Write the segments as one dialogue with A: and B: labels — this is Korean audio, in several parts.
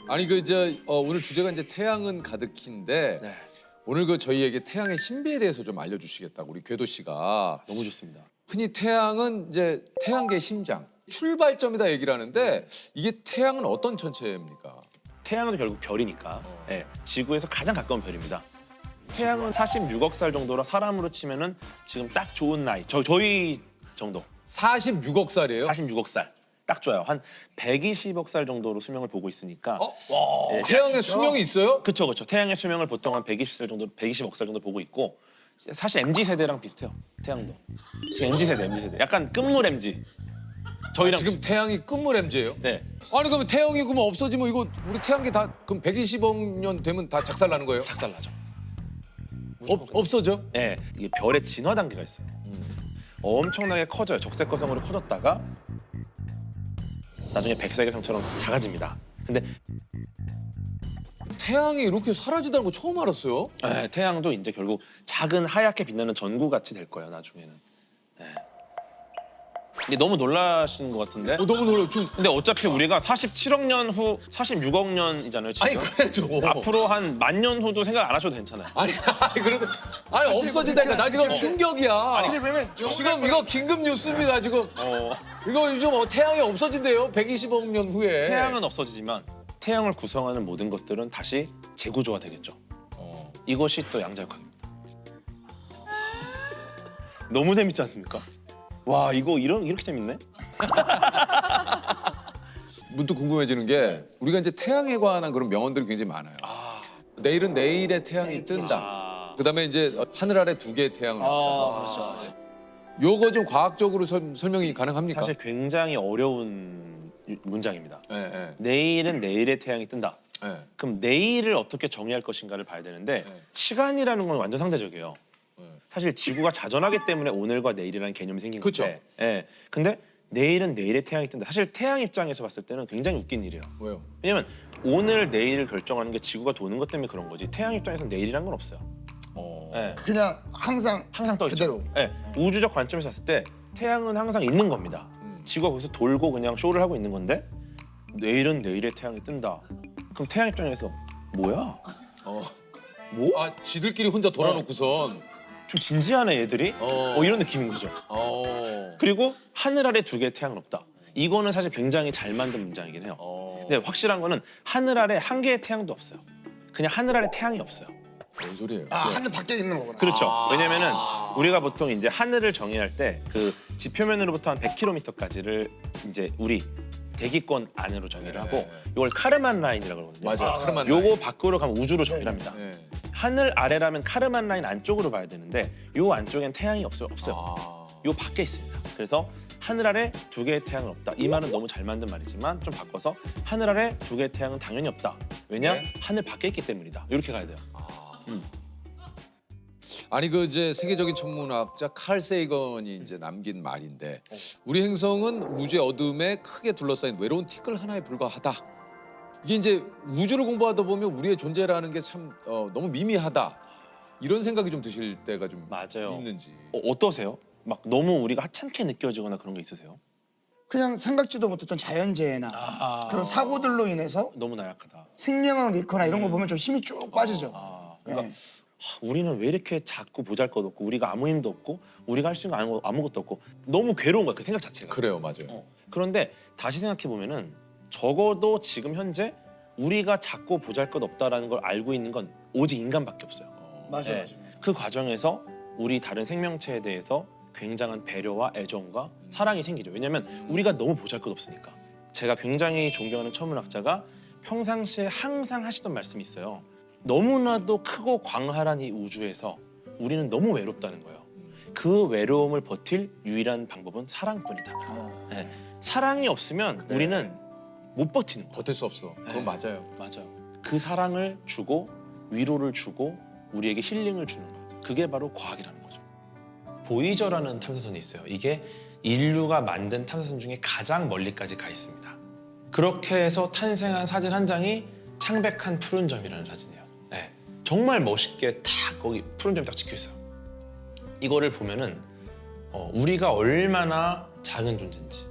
A: 아니 오늘 주제가 이제 태양은 가득히인데
B: 네.
A: 오늘 저희에게 태양의 신비에 대해서 좀 알려주시겠다고 우리 궤도 씨가.
B: 너무 좋습니다.
A: 흔히 태양은 이제 태양계의 심장, 출발점이다 얘기를 하는데 이게 태양은 어떤 천체입니까?
B: 태양은 결국 별이니까 예, 지구에서 가장 가까운 별입니다. 태양은 46억 살 정도라 사람으로 치면은 지금 딱 좋은 나이. 저희 정도.
A: 46억 살이에요?
B: 46억 살. 딱 좋아요. 한 120억 살 정도로 수명을 보고 있으니까. 예,
A: 태양의 수명이 있어요?
B: 그렇죠. 태양의 수명을 보통 한 120살 정도, 120억 살 정도 보고 있고 사실 MZ 세대랑 비슷해요. 태양도. 지금 MZ 세대. 약간 끝물 MZ. 저희랑
A: 지금 태양이 끝물 MZ예요?
B: 네.
A: 아니 그러면 태양이 그러면 없어지면 이거 우리 태양계 다 그럼 120억 년 되면 다 작살나는 거예요?
B: 작살나죠.
A: 없어져?
B: 예, 이게 별의 진화 단계가 있어요. 엄청나게 커져요. 적색거성으로 커졌다가 나중에 백색의 성처럼 작아집니다. 근데
A: 태양이 이렇게 사라지다는 거 처음 알았어요.
B: 예, 태양도 이제 결국 작은 하얗게 빛나는 전구 같이 될 거예요. 나중에는. 예. 이게 너무 놀라시는 것 같은데.
A: 너무 놀라. 지금
B: 근데 어차피 우리가 47억 년 후, 46억 년이잖아요. 지금.
A: 아니 그래도
B: 앞으로 한 1000년 후도 생각 안 하셔도 괜찮아요.
A: 아니 그래도 없어지다니까 나 지금 충격이야.
C: 근데 왜냐면
A: 지금 이거 긴급 뉴스입니다 지금. 이거 요즘 태양이 없어진대요 120억 년 후에.
B: 태양은 없어지지만 태양을 구성하는 모든 것들은 다시 재구조화 되겠죠. 이것이 또 양자역학입니다. 너무 재밌지 않습니까? 와 이거 이렇게 재밌네?
A: 문득 궁금해지는 게 우리가 이제 태양에 관한 그런 명언들이 굉장히 많아요. 내일은 내일의 태양이 뜬다. 그다음에 이제 하늘 아래 두 개의 태양을.
C: 그렇죠.
A: 요거 좀 과학적으로 설명이 가능합니까?
B: 사실 굉장히 어려운 문장입니다.
A: 네.
B: 내일은 내일의 태양이 뜬다.
A: 네.
B: 그럼 내일을 어떻게 정의할 것인가를 봐야 되는데 시간이라는 건 완전 상대적이에요. 사실 지구가 자전하기 때문에 오늘과 내일이라는 개념이 생긴
A: 그쵸.
B: 건데. 예. 근데 내일은 내일의 태양이 뜬다. 사실 태양 입장에서 봤을 때는 굉장히 웃긴 일이에요.
A: 왜요?
B: 왜냐면 오늘 내일을 결정하는 게 지구가 도는 것 때문에 그런 거지. 태양 입장에서는 내일이란 건 없어요. 예.
C: 그냥 항상
B: 항상 떠 있죠.
C: 그대로.
B: 예. 우주적 관점에서 봤을 때 태양은 항상 있는 겁니다. 지구가 거기서 돌고 그냥 쇼를 하고 있는 건데 내일은 내일의 태양이 뜬다. 그럼 태양 입장에서 뭐야? 뭐?
A: 아 지들끼리 혼자 돌아놓고선.
B: 좀 진지하네 얘들이? 이런 느낌인 거죠. 그리고 하늘 아래 두 개의 태양은 없다. 이거는 사실 굉장히 잘 만든 문장이긴 해요. 근데 확실한 거는 하늘 아래 한 개의 태양도 없어요. 그냥 하늘 아래 태양이 없어요.
A: 뭔 소리예요?
C: 하늘 밖에 있는 거구나.
B: 그렇죠. 왜냐면은 우리가 보통 이제 하늘을 정의할 때 그 지표면으로부터 한 100km까지를 이제 우리 대기권 안으로 정의를 하고 이걸 카르만 라인이라고 그러거든요.
A: 맞아요. 카르만
B: 요거
A: 라인.
B: 밖으로 가면 우주로 정의를 합니다. 하늘 아래라면 카르만 라인 안쪽으로 봐야 되는데 요 안쪽엔 태양이 없어요. 요 밖에 있습니다. 그래서 하늘 아래 두 개의 태양은 없다. 이 말은 너무 잘 만든 말이지만 좀 바꿔서 하늘 아래 두 개의 태양은 당연히 없다. 왜냐?
A: 네.
B: 하늘 밖에 있기 때문이다. 이렇게 가야 돼요.
A: 아니 그 이제 세계적인 천문학자 칼 세이건이 이제 남긴 말인데 우리 행성은 우주의 어둠에 크게 둘러싸인 외로운 티끌 하나에 불과하다. 이게 이제 우주를 공부하다 보면 우리의 존재라는 게 참 너무 미미하다. 이런 생각이 좀 드실 때가 좀
B: 맞아요.
A: 있는지.
B: 어떠세요? 막 너무 우리가 하찮게 느껴지거나 그런 게 있으세요?
C: 그냥 생각지도 못했던 자연재해나 그런 사고들로 인해서
B: 너무 나약하다.
C: 생명을 잃거나 이런 거 보면 좀 힘이 쭉 빠지죠.
B: 그러니까 우리는 왜 이렇게 작고 보잘것없고 우리가 아무 힘도 없고 우리가 할 수 있는 거 아무것도 없고 너무 괴로운 거야 그 생각 자체가.
A: 그래요, 맞아요.
B: 그런데 다시 생각해 보면은 적어도 지금 현재 우리가 작고 보잘것없다라는 걸 알고 있는 건 오직 인간밖에 없어요.
C: 맞아,
B: 네.
C: 맞아.
B: 그 과정에서 우리 다른 생명체에 대해서 굉장한 배려와 애정과 사랑이 생기죠. 왜냐하면 우리가 너무 보잘것없으니까. 제가 굉장히 존경하는 천문학자가 평상시에 항상 하시던 말씀이 있어요. 너무나도 크고 광활한 이 우주에서 우리는 너무 외롭다는 거예요. 그 외로움을 버틸 유일한 방법은 사랑뿐이다. 네. 사랑이 없으면 우리는 못 버티는 거예요.
A: 버틸 수 없어. 그건 맞아요.
B: 맞아요. 그 사랑을 주고 위로를 주고 우리에게 힐링을 주는 거죠. 그게 바로 과학이라는 거죠. 보이저라는 탐사선이 있어요. 이게 인류가 만든 탐사선 중에 가장 멀리까지 가 있습니다. 그렇게 해서 탄생한 사진 한 장이 창백한 푸른 점이라는 사진이에요. 네. 정말 멋있게 딱 거기 푸른 점이 딱 찍혀 있어요. 이거를 보면은 우리가 얼마나 작은 존재인지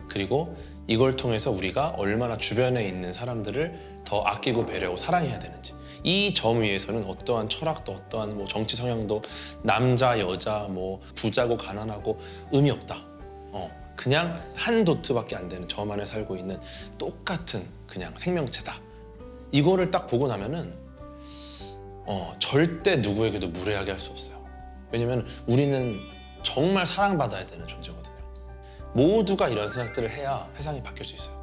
B: 그리고 이걸 통해서 우리가 얼마나 주변에 있는 사람들을 더 아끼고 배려하고 사랑해야 되는지 이 점 위에서는 어떠한 철학도 어떠한 뭐 정치 성향도 남자 여자 뭐 부자고 가난하고 의미 없다. 그냥 한 도트밖에 안 되는 점 안에 살고 있는 똑같은 그냥 생명체다. 이거를 딱 보고 나면은 절대 누구에게도 무례하게 할 수 없어요. 왜냐면 우리는 정말 사랑받아야 되는 존재거든요. 모두가 이런 생각들을 해야 세상이 바뀔 수 있어요.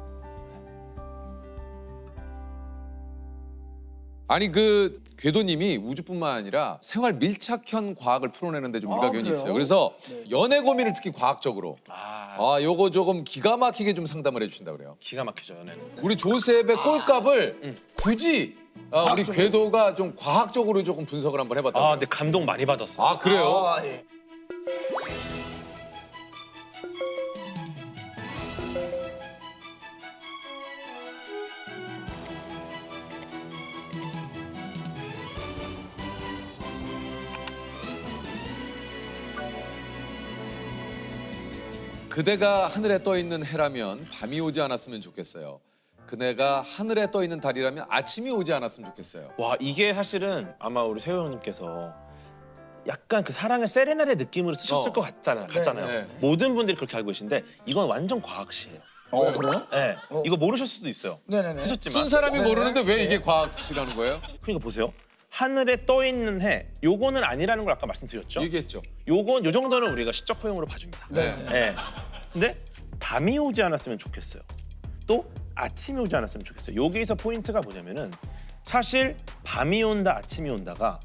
A: 아니 그 궤도님이 우주뿐만 아니라 생활 밀착형 과학을 풀어내는데 좀 일가견이
C: 그래요?
A: 있어요. 그래서 연애 고민을 특히 과학적으로 요거 조금 기가 막히게 좀 상담을 해주신다 그래요.
B: 기가 막히죠, 연애는.
A: 우리 조셉의 꼴값을 굳이 우리 궤도가 좀 과학적으로 조금 분석을 한번 해봤다고.
B: 근데 감동 많이 받았어.
A: 아 그래요?
C: 예.
A: 그대가 하늘에 떠 있는 해라면 밤이 오지 않았으면 좋겠어요. 그대가 하늘에 떠 있는 달이라면 아침이 오지 않았으면 좋겠어요.
B: 와, 이게 사실은 아마 우리 세호 형님께서 약간 그 사랑의 세레나데 느낌으로 쓰셨을 것 같잖아요.
A: 네.
B: 모든 분들이 그렇게 알고 계신데 이건 완전 과학시예요.
C: 그래요?
B: 네. 이거 모르실 수도 있어요.
C: 네네네.
B: 쓰셨지만.
A: 쓴 사람이
C: 네네.
A: 모르는데 왜 이게 과학이라는 거예요?
B: 그러니까 보세요. 하늘에 떠 있는 해, 요거는 아니라는 걸 아까 말씀드렸죠.
A: 얘기했죠.
B: 요건 요 정도는 우리가 시적 허용으로 봐줍니다.
C: 네.
B: 네. 근데 밤이 오지 않았으면 좋겠어요. 또 아침이 오지 않았으면 좋겠어요. 여기서 포인트가 뭐냐면은 사실 밤이 온다, 아침이 온다가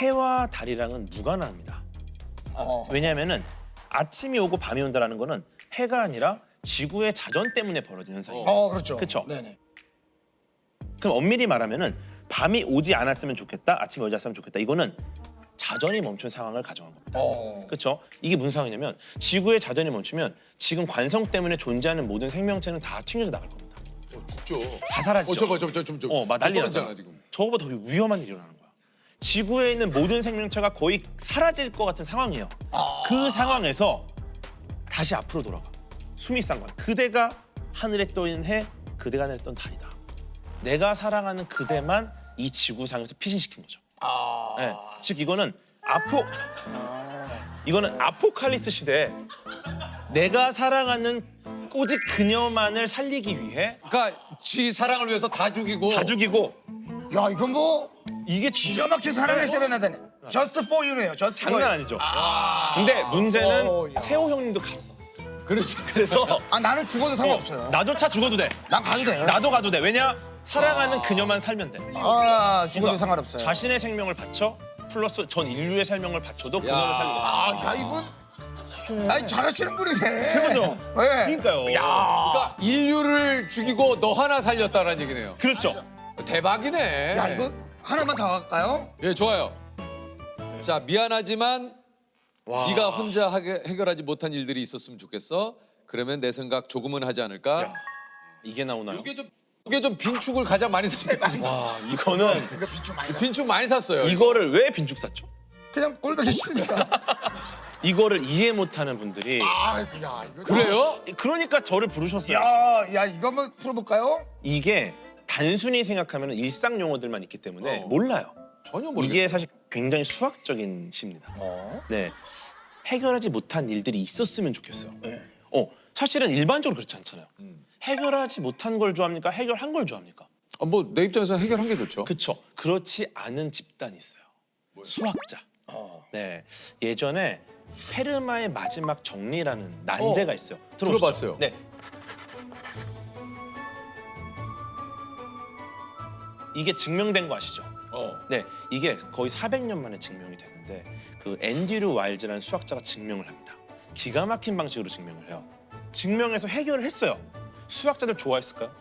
B: 해와 달이랑은 무관합니다. 왜냐하면은 아침이 오고 밤이 온다라는 거는 해가 아니라 지구의 자전 때문에 벌어진 현상이에요.
C: 그렇죠.
B: 그쵸?
C: 네네.
B: 그럼 엄밀히 말하면은 밤이 오지 않았으면 좋겠다, 아침이 오지 않았으면 좋겠다. 이거는 자전이 멈춘 상황을 가정한 겁니다. 그렇죠? 이게 무슨 상황이냐면 지구의 자전이 멈추면 지금 관성 때문에 존재하는 모든 생명체는 다 튕겨져 나갈 겁니다.
A: 죽죠.
B: 다 사라지죠.
A: 막
B: 난리
A: 떨어지잖아
B: 나잖아.
A: 지금.
B: 저거보다 더 위험한 일이 일어나는 거야. 지구에 있는 모든 생명체가 거의 사라질 것 같은 상황이에요. 그 상황에서 다시 앞으로 돌아가. 수미상관. 그대가 하늘에 떠 있는 해, 그대가 하늘에 떠 있는 달이다. 내가 사랑하는 그대만 이 지구상에서 피신시킨 거죠. 네. 즉 이거는 이거는 아포칼립스 시대에 내가 사랑하는 오직 그녀만을 살리기 위해
A: 그러니까 지 사랑을 위해서 다 죽이고.
B: 다 죽이고
C: 야 이건 뭐
B: 이게
C: 기가 막힌 사랑의 세레나데네. Just for you네요. Just for
B: 장난
C: you.
B: 아니죠. 근데 문제는
C: 야.
B: 세호 형님도 갔어.
A: 그렇지.
B: 그래서
C: 나는 죽어도 상관없어요.
B: 나조차 죽어도 돼.
C: 난 가도 돼요.
B: 나도 가도 돼. 왜냐? 사랑하는 그녀만 살면 돼.
C: 죽어도
B: 그러니까
C: 상관없어요.
B: 자신의 생명을 바쳐 플러스 전 인류의 생명을 바쳐도 그녀를 살리고.
C: 야 이분 아니 잘하시는 분이네.
B: 최고죠.
C: 네.
B: 그러니까요.
A: 그러니까 인류를 죽이고 너 하나 살렸다라는 얘기네요.
B: 그렇죠.
A: 대박이네.
C: 야 이거 하나만 더 할까요?
A: 예, 좋아요. 자, 미안하지만 네가 혼자 해결하지 못한 일들이 있었으면 좋겠어. 그러면 내 생각 조금은 하지 않을까?
B: 야. 이게 나오나요?
A: 이게 좀 빈축을 가장 많이 샀어요.
B: 와, 이거는
C: 이거 비추 많이 났어.
A: 빈축 많이 샀어요.
B: 이거를 왜 빈축 샀죠?
C: 그냥 꼴보기 싫으니까.
B: 이거를 이해 못하는 분들이
C: 야 이거.
A: 그래요?
B: 그러니까 저를 부르셨어요.
C: 야 이거 한번 풀어볼까요?
B: 이게 단순히 생각하면 일상 용어들만 있기 때문에 몰라요.
A: 전혀 모르겠어요.
B: 이게 사실 굉장히 수학적인 시입니다. 네, 해결하지 못한 일들이 있었으면 좋겠어요.
C: 네.
B: 사실은 일반적으로 그렇지 않잖아요. 해결하지 못한 걸 좋아합니까? 해결한 걸 좋아합니까?
A: 뭐 내 입장에서 해결한 게 좋죠.
B: 그렇죠. 그렇지 않은 집단이 있어요. 수학자. 네, 예전에 페르마의 마지막 정리라는 난제가 있어요.
A: 들어봤어요.
B: 네. 이게 증명된 거 아시죠? 네, 이게 거의 400년 만에 증명이 되는데 그 앤드류 와일즈라는 수학자가 증명을 합니다. 기가 막힌 방식으로 증명을 해요. 증명해서 해결을 했어요. 수학자들 좋아했을까요?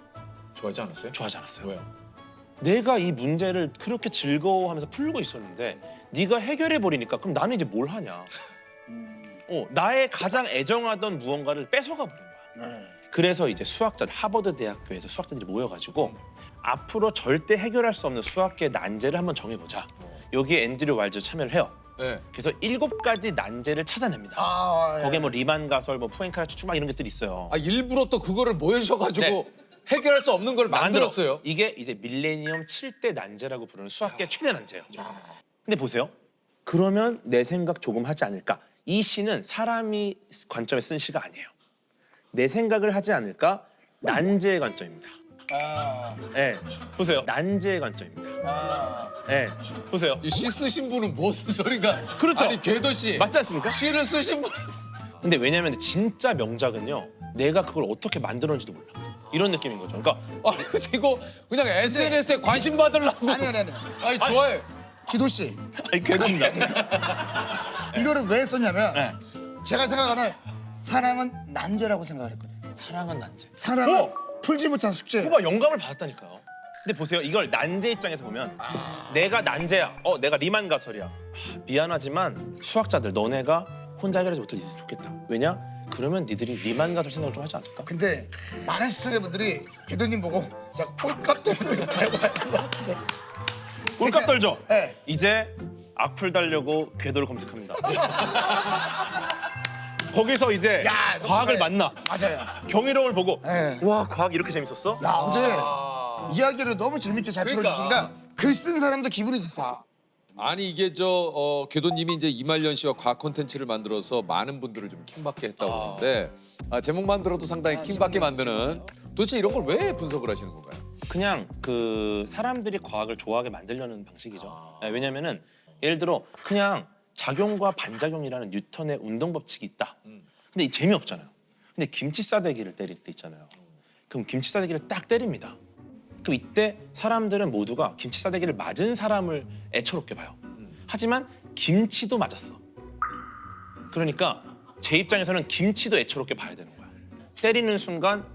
A: 좋아하지 않았어요?
B: 좋아하지 않았어요.
A: 왜요?
B: 내가 이 문제를 그렇게 즐거워하면서 풀고 있었는데 네가 해결해 버리니까 그럼 나는 이제 뭘 하냐? 나의 가장 애정하던 무언가를 뺏어가 버린 거야. 그래서 이제 수학자 하버드 대학교에서 수학자들이 모여가지고 앞으로 절대 해결할 수 없는 수학계 난제를 한번 정해보자. 여기에 앤드류 와일즈 참여를 해요.
A: 네.
B: 그래서 7가지 난제를 찾아냅니다.
C: 아, 예.
B: 거기에 뭐 리만 가설, 뭐 푸엔카라 추측 막 이런 것들이 있어요.
A: 아 일부러 또 그거를 모여셔가지고
B: 네.
A: 해결할 수 없는 걸 만들었어요.
B: 이게 이제 밀레니엄 7대 난제라고 부르는 수학계 최대 난제예요. 근데 보세요. 그러면 내 생각 조금 하지 않을까? 이 시는 사람이 관점에 쓴 시가 아니에요. 내 생각을 하지 않을까? 난제의 관점입니다. 네, 보세요. 난제의 관점입니다. 네, 보세요.
A: 이 시 쓰신 분은 무슨 소리가?
B: 그렇죠.
A: 아니 궤도 씨.
B: 맞지 않습니까?
A: 시를 쓰신 분.
B: 근데 왜냐면 진짜 명작은요. 내가 그걸 어떻게 만들었는지도 몰라. 이런 느낌인 거죠. 그러니까
A: 아 이거 그냥 SNS에 관심 받으려고.
C: 아니.
A: 아니 좋아해.
C: 기도 씨,
B: 아니 괴롭니다.
C: 이거를 왜 썼냐면
B: 네.
C: 제가 생각하는 사랑은 난제라고 생각을 했거든요.
B: 사랑은 난제.
C: 사랑은 풀지 못한 숙제.
B: 후가 영감을 받았다니까요. 근데 보세요. 이걸 난제 입장에서 보면 내가 난제야. 내가 리만 가설이야. 미안하지만 수학자들 너네가 혼자 해결하지 못할 일이 있으면 좋겠다. 왜냐? 그러면 니들이 리만 가설 생각을 좀 하지 않을까?
C: 근데 많은 시청자분들이 궤도님 보고 진짜 꼴값 때문에 말고 할것 같아.
B: 꼴값 떨죠?
C: 네.
B: 이제 악플 달려고 궤도를 검색합니다. 거기서 이제
C: 야,
B: 과학을
C: 그래.
B: 만나.
C: 맞아요.
B: 경이로울 보고
C: 네.
B: 와 과학 이렇게 재밌었어?
C: 야, 근데 이야기를 너무 재밌게 잘
A: 그러니까.
C: 풀어주시니까 글 쓴 사람도 기분이 좋다.
A: 아니 이게 궤도님이 이제 이말년 씨와 과학 콘텐츠를 만들어서 많은 분들을 좀 킹받게 했다고 하는데 제목만 들어도 상당히 킹받게 만드는 도대체 이런 걸 왜 분석을 하시는 건가요?
B: 그냥 그 사람들이 과학을 좋아하게 만들려는 방식이죠. 네, 왜냐면은 예를 들어 그냥 작용과 반작용이라는 뉴턴의 운동 법칙이 있다. 근데 이 재미없잖아요. 근데 김치 싸대기를 때릴 때 있잖아요. 그럼 김치 싸대기를 딱 때립니다. 그럼 이때 사람들은 모두가 김치 싸대기를 맞은 사람을 애처롭게 봐요. 하지만 김치도 맞았어. 그러니까 제 입장에서는 김치도 애처롭게 봐야 되는 거야. 때리는 순간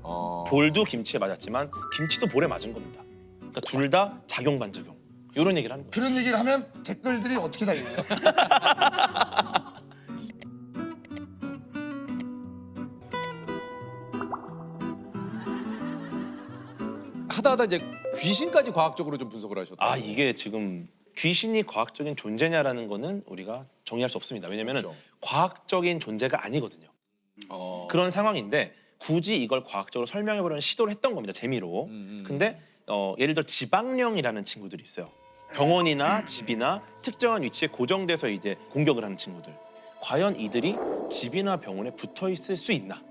B: 볼도 김치에 맞았지만 김치도 볼에 맞은 겁니다. 그러니까 둘 다 작용 반작용. 이런 얘기를 하는 거예요.
C: 그런 얘기를 하면 댓글들이 어떻게 달려요?
A: 하다 이제 귀신까지 과학적으로 좀 분석을 하셨다.
B: 이게 지금 귀신이 과학적인 존재냐라는 거는 우리가 정의할 수 없습니다. 왜냐면은
A: 그렇죠.
B: 과학적인 존재가 아니거든요. 그런 상황인데 굳이 이걸 과학적으로 설명해보려는 시도를 했던 겁니다. 재미로. 근데 예를 들어 지방령이라는 친구들이 있어요. 병원이나 집이나 특정한 위치에 고정돼서 이제 공격을 하는 친구들. 과연 이들이 집이나 병원에 붙어 있을 수 있나?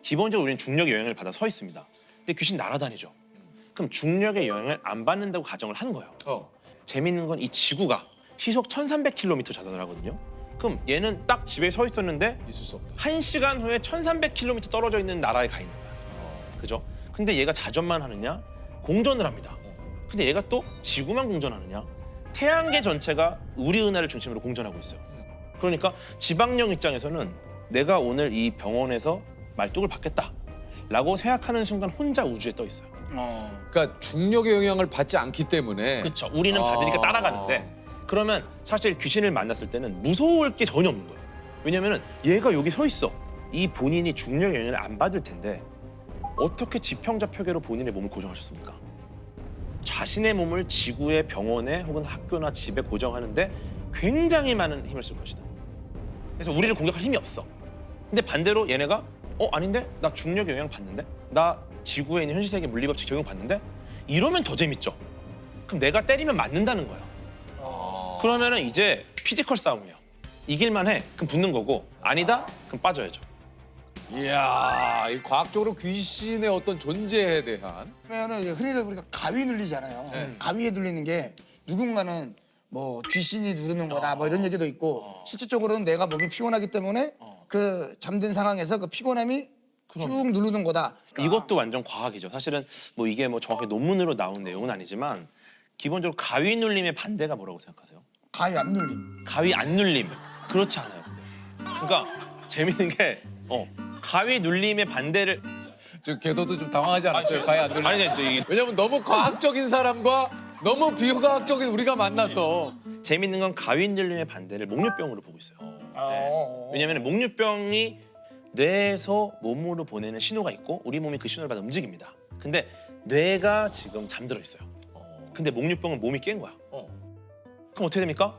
B: 기본적으로 우리는 중력의 영향을 받아 서 있습니다. 근데 귀신 날아다니죠. 그럼 중력의 영향을 안 받는다고 가정을 한 거예요. 재밌는 건 이 지구가 시속 1300km 자전을 하거든요. 그럼 얘는 딱 집에 서 있었는데
A: 있을 수 없다.
B: 1시간 후에 1300km 떨어져 있는 나라에 가 있는 거야. 그죠? 근데 얘가 자전만 하느냐? 공전을 합니다. 근데 얘가 또 지구만 공전하느냐? 태양계 전체가 우리 은하를 중심으로 공전하고 있어요. 그러니까 지방령 입장에서는 내가 오늘 이 병원에서 말뚝을 받겠다라고 생각하는 순간 혼자 우주에 떠 있어요.
A: 그러니까 중력의 영향을 받지 않기 때문에.
B: 그렇죠. 우리는 받으니까 따라가는데 그러면 사실 귀신을 만났을 때는 무서울 게 전혀 없는 거예요. 왜냐면은 얘가 여기 서 있어. 이 본인이 중력의 영향을 안 받을 텐데 어떻게 지평자표계로 본인의 몸을 고정하셨습니까? 자신의 몸을 지구의 병원에 혹은 학교나 집에 고정하는데 굉장히 많은 힘을 쓸 것이다. 그래서 우리를 공격할 힘이 없어. 근데 반대로 얘네가 아닌데? 나 중력의 영향 받는데? 나 지구에 있는 현실세계 물리법칙 적용 받는데? 이러면 더 재밌죠. 그럼 내가 때리면 맞는다는 거야. 그러면은 이제 피지컬 싸움이에요. 이길만 해. 그럼 붙는 거고 아니다? 그럼 빠져야죠.
A: 이야, 이 과학적으로 귀신의 어떤 존재에 대한.
C: 그러면은 이제 흔히들 우리가 가위 눌리잖아요.
A: 네.
C: 가위에 눌리는 게 누군가는 뭐 귀신이 누르는 거다 뭐 이런 얘기도 있고 실질적으로는 내가 몸이 피곤하기 때문에 그 잠든 상황에서 그 피곤함이 쭉 누르는 거다.
B: 이것도 완전 과학이죠. 사실은 뭐 이게 뭐 정확히 논문으로 나온 내용은 아니지만 기본적으로 가위 눌림의 반대가 뭐라고 생각하세요?
C: 가위 안 눌림.
B: 가위 안 눌림. 그렇지 않아요. 그러니까 재밌는 게 가위 눌림의 반대를
A: 저 궤도도 좀 당황하지 않았어요? 가위 안 들려.
B: 아니 이게
A: 왜냐면 너무 과학적인 사람과 너무 비과학적인 우리가 만나서.
B: 재밌는 건 가위 눌림의 반대를 목류병으로 보고 있어요. 왜냐하면 목류병이 뇌에서 몸으로 보내는 신호가 있고 우리 몸이 그 신호를 받아 움직입니다. 근데 뇌가 지금 잠들어 있어요. 근데 목류병은 몸이 깬 거야. 그럼 어떻게 됩니까?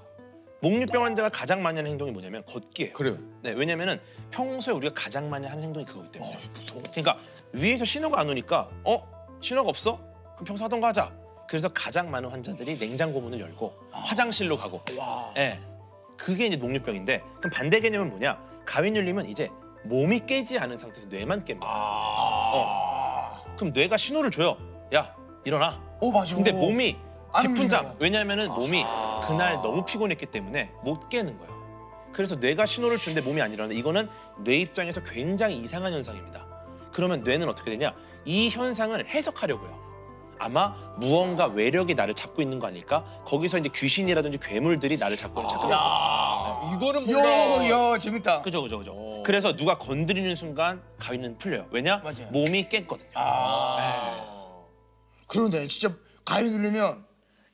B: 목류병 환자가 가장 많이 하는 행동이 뭐냐면 걷기예요.
A: 그래요.
B: 네, 왜냐면은 평소에 우리가 가장 많이 하는 행동이 그거기 때문에.
C: 무서워.
B: 그러니까 위에서 신호가 안 오니까 신호가 없어? 그럼 평소 하던 거 하자. 그래서 가장 많은 환자들이 냉장고 문을 열고 화장실로 가고. 예. 그게 이제 목류병인데 그럼 반대 개념은 뭐냐? 가위눌림은 이제 몸이 깨지 않은 상태에서 뇌만 깹니다. 그럼 뇌가 신호를 줘요. 야, 일어나.
C: 맞아.
B: 근데 몸이
C: 안
B: 깊은 잠.
C: 움직여요.
B: 왜냐하면은 몸이 그날 너무 피곤했기 때문에 못 깨는 거예요. 그래서 뇌가 신호를 주는데 몸이 안 일어나. 이거는 뇌 입장에서 굉장히 이상한 현상입니다. 그러면 뇌는 어떻게 되냐? 이 현상을 해석하려고요. 아마 무언가 외력이 나를 잡고 있는 거 아닐까? 거기서 이제 귀신이라든지 괴물들이 나를 잡고 있는 거예요.
A: 이거는 몰라.
C: 야, 재밌다.
B: 그죠. 그래서 누가 건드리는 순간 가위는 풀려요. 왜냐?
C: 맞아요.
B: 몸이 깼거든요.
C: 그러네. 진짜 가위 누르면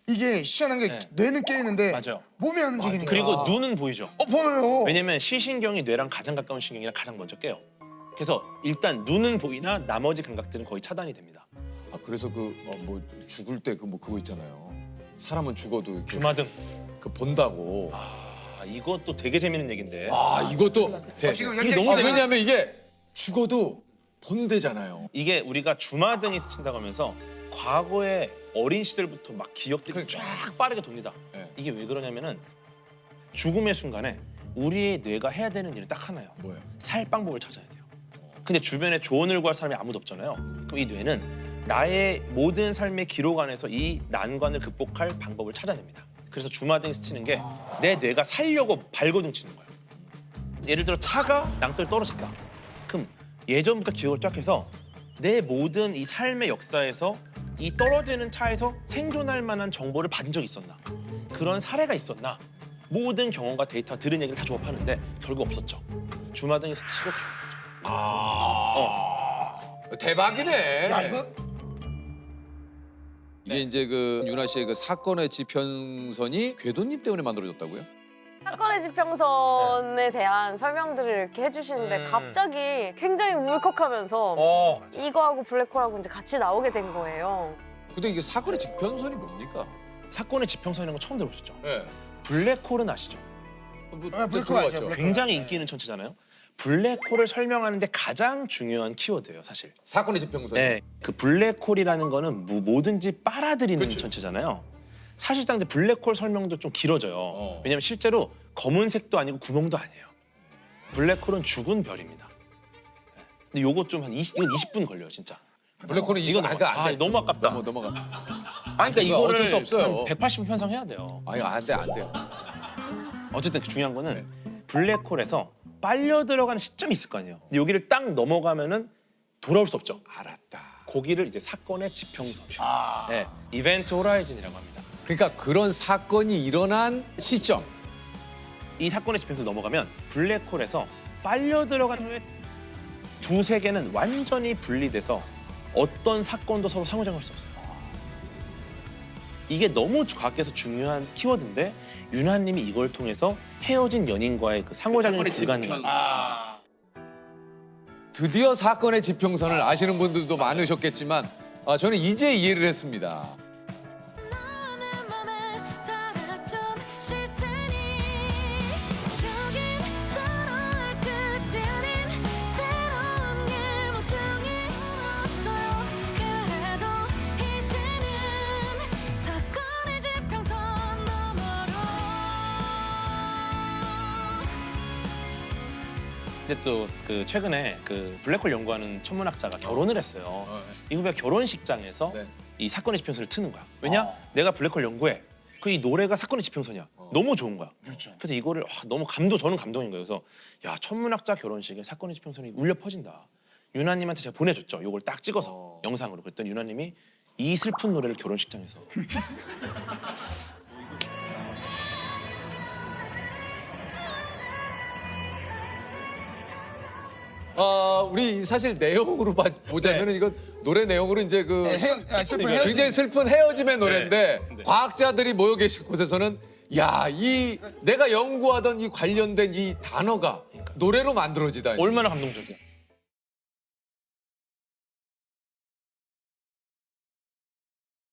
C: 이게 희한한 게
B: 네.
C: 뇌는 깨있는데
B: 맞아요.
C: 몸이 안 움직이니까.
B: 그리고 눈은 보이죠.
C: 보여요.
B: 왜냐면 시신경이 뇌랑 가장 가까운 신경이라 가장 먼저 깨요. 그래서 일단 눈은 보이나 나머지 감각들은 거의 차단이 됩니다.
A: 그래서 뭐 죽을 때 그거 있잖아요. 사람은 죽어도 이렇게
B: 주마등.
A: 본다고.
B: 이것도 되게 재밌는 얘기인데.
A: 이것도
C: 지금
B: 이게 너무 재밌-
A: 왜냐하면 이게 죽어도 본대잖아요.
B: 이게 우리가 주마등이 스친다고 하면서 과거의 어린 시절부터 막 기억들이 쫙 빠르게 돕니다.
A: 네.
B: 이게 왜 그러냐면은 죽음의 순간에 우리의 뇌가 해야 되는 일은 딱 하나예요.
A: 뭐예요?
B: 살 방법을 찾아야 돼요. 근데 주변에 조언을 구할 사람이 아무도 없잖아요. 그럼 이 뇌는 나의 모든 삶의 기록 안에서 이 난관을 극복할 방법을 찾아냅니다. 그래서 주마등이 스치는 게 내 뇌가 살려고 발버둥 치는 거예요. 예를 들어 차가 낭떠러 떨어진다. 그럼 예전부터 기억을 쫙 해서 내 모든 이 삶의 역사에서 이 떨어지는 차에서 생존할 만한 정보를 받은 적이 있었나? 그런 사례가 있었나? 모든 경험과 데이터 들은 얘기를 다 조합하는데 결국 없었죠. 주마등이 스치고
A: 대박이네.
C: 야, 이거
A: 이게 이제 윤아 씨의 사건의 지평선이 궤도님 때문에 만들어졌다고요?
D: 사건의 지평선에 대한 설명들을 이렇게 해주시는데 갑자기 굉장히 울컥하면서 이거하고 블랙홀하고 이제 같이 나오게 된 거예요.
A: 근데 이게 사건의 지평선이 뭡니까?
B: 사건의 지평선이라는 거 처음 들어보셨죠?
A: 네.
B: 블랙홀은 아시죠?
C: 블랙홀 알죠, 블랙홀.
B: 굉장히 인기 있는 천체잖아요. 블랙홀을 설명하는데 가장 중요한 키워드예요, 사실.
A: 사건의 지평선.
B: 네, 그 블랙홀이라는 거는 뭐든지 빨아들이는
A: 그치.
B: 천체잖아요. 사실상 이제 블랙홀 설명도 좀 길어져요. 왜냐면 실제로 검은색도 아니고 구멍도 아니에요. 블랙홀은 죽은 별입니다. 근데 요거 좀 이건 20분 걸려요, 진짜.
A: 블랙홀은
B: 이건
A: 안 돼.
B: 너무 아깝다.
A: 넘어가.
B: 그러니까
A: 이거
B: 이거를
A: 어쩔 수 없어요.
B: 180분 편성해야 돼요.
A: 안 돼요.
B: 어쨌든 중요한 거는 블랙홀에서 빨려 들어가는 시점이 있을 거 아니에요. 근데 여기를 딱 넘어가면은 돌아올 수 없죠.
A: 알았다.
B: 거기를 이제 사건의 지평선, 네, 이벤트 호라이즌이라고 합니다.
A: 그러니까 그런 사건이 일어난 시점.
B: 이 사건의 지평선을 넘어가면 블랙홀에서 빨려 들어간 후에 두 세계는 완전히 분리돼서 어떤 사건도 서로 상호작용할 수 없어요. 이게 너무 과학계에서 중요한 키워드인데 윤하님이 이걸 통해서 헤어진 연인과의 그 상호작용이 불가능한.
A: 드디어 사건의 지평선을 아시는 분들도 많으셨겠지만 저는 이제 이해를 했습니다.
E: 너는 맘에 살아 숨 쉴 테니 여긴 서로의 끝이 아닌 새로운 게 모퉁이 없어요. 그래도 이제는 사건의 지평선 너머로
B: 근데 또 그 최근에 그 블랙홀 연구하는 천문학자가 결혼을 했어요. 이 후배 결혼식장에서
A: 네.
B: 이 사건의 지평선을 트는 거야. 왜냐? 내가 블랙홀 연구해. 그 이 노래가 사건의 지평선이야. 너무 좋은 거야. 그래서 이거를 너무 저는 감동인 거예요. 그래서 야, 천문학자 결혼식에 사건의 지평선이 울려 퍼진다. 유나님한테 제가 보내줬죠. 이걸 딱 찍어서 영상으로. 그랬더니 유나님이 이 슬픈 노래를 결혼식장에서
A: 우리 사실 내용으로 보자면은 이건 노래 내용으로 이제
C: 슬픈 헤어짐.
A: 굉장히 슬픈 헤어짐의 노래인데
B: 네.
A: 과학자들이 모여 계실 곳에서는 이 내가 연구하던 이 관련된 이 단어가 노래로 만들어지다니.
B: 얼마나 감동적이야.